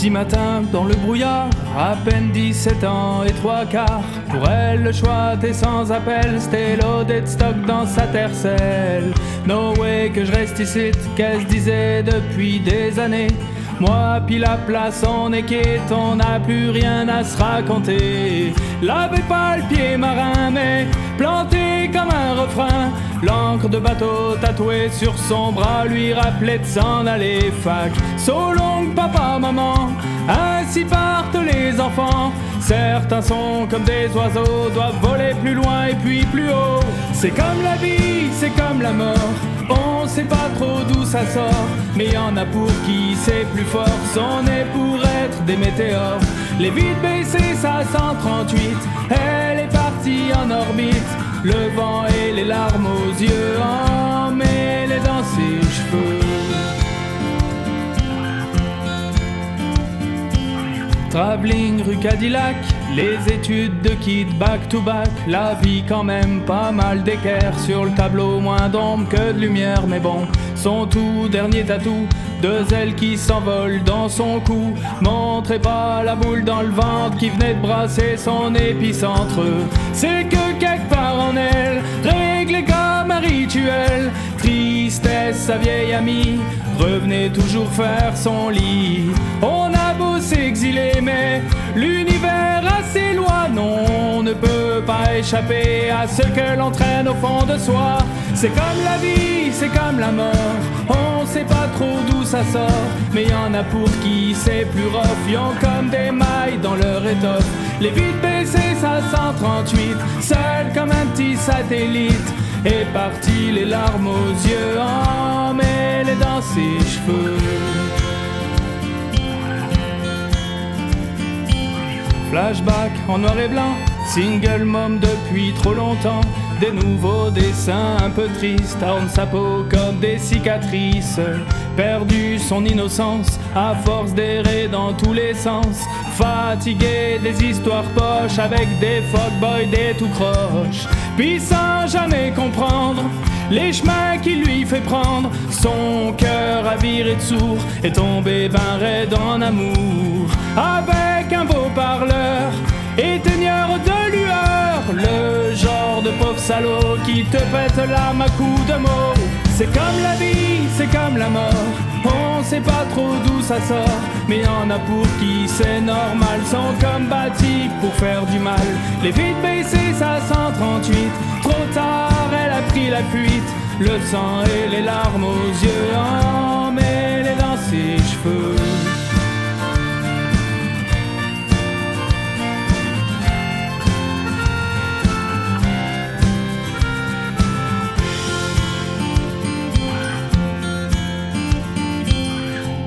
Petit matin dans le brouillard, à peine 17 ans et 3/4. Pour elle le choix était sans appel, c'était loaded stock dans sa tercelle. No way que je reste ici, qu'elle se disait depuis des années. Moi pis la place on est quitte, on n'a plus rien à se raconter. L'avait pas le pied marin mais planté comme un refrain. L'encre de bateau tatouée sur son bras lui rappelait de s'en aller fac. So long papa maman, ainsi partent les enfants. Certains sont comme des oiseaux, doivent voler plus loin et puis plus haut. C'est comme la vie, c'est comme la mort, on sait pas trop d'où ça sort. Mais y en a pour qui c'est plus fort, on est pour être des météores. Les vides baissées, ça 138, elle est partie en orbite. Le vent et les larmes aux yeux emmêlées dans ses cheveux. Travelling rue Cadillac, les études de kid back to back. La vie quand même pas mal d'équerre, sur le tableau moins d'ombre que de lumière. Mais bon, son tout dernier tatou, deux ailes qui s'envolent dans son cou, montrait pas la boule dans le ventre qui venait de brasser son épicentre. C'est que quelque part en elle, réglé comme un rituel. Tristesse, sa vieille amie, revenait toujours faire son lit. On a beau s'exiler mais l'univers a ses lois. Non, on ne peut pas échapper à ce que l'on traîne au fond de soi. C'est comme la vie, c'est comme la mort, on sait pas trop d'où ça sort. Mais y en a pour qui c'est plus rough, ils ont comme des mailles dans leur étoffe. Les vides baissées, ça 138, seul comme un petit satellite. Et parti les larmes aux yeux emmêlées dans ses cheveux. Flashback en noir et blanc, single mom depuis trop longtemps. Des nouveaux dessins un peu tristes ornent sa peau comme des cicatrices. Perdu son innocence à force d'errer dans tous les sens. Fatigué des histoires poches avec des fuckboys, des tout croches. Puis sans jamais comprendre les chemins qu'il lui fait prendre. Son cœur a viré de sourd et tombé ben raide en amour. Avec un beau parleur, éteigneur de lueur, le genre de pauvre salaud qui te pète l'âme à coups de mots. C'est comme la vie, c'est comme la mort, on sait pas trop d'où ça sort. Mais y en a pour qui c'est normal, sont comme bâtis pour faire du mal. Les vides baissées, ça 138, trop tard elle a pris la fuite. Le sang et les larmes aux yeux emmêlées dans ses cheveux.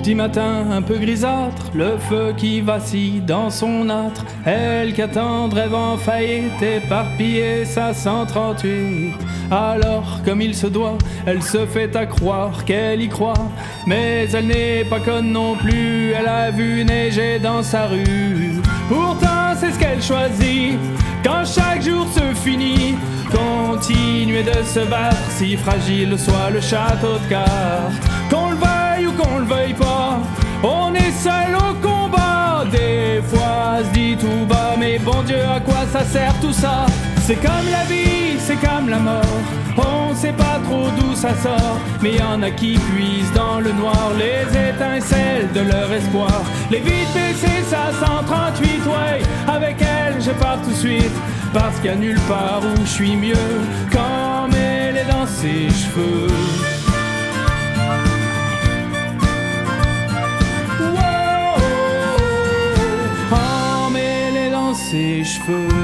Petit matin un peu grisâtre, le feu qui vacille dans son âtre. Elle qui attend, rêve en faillite, éparpillée sa 138. Alors comme il se doit, elle se fait à croire qu'elle y croit. Mais elle n'est pas conne non plus, elle a vu neiger dans sa rue. Pourtant c'est ce qu'elle choisit, quand chaque jour se finit. Continuer de se battre, si fragile soit le château de cartes. Qu'on le veuille ou qu'on le veuille pas, on est seul au combat. Des fois se dit tout bas, mais bon Dieu à quoi ça sert tout ça? C'est comme la vie, c'est comme la mort, on sait pas trop d'où ça sort. Mais y en a qui puisent dans le noir les étincelles de leur espoir. Les vides baissées, ça 138, ouais, avec elle je pars tout de suite. Parce qu'il y a nulle part où je suis mieux, comme elle est dans ses cheveux. Wow, comme elle est dans ses cheveux.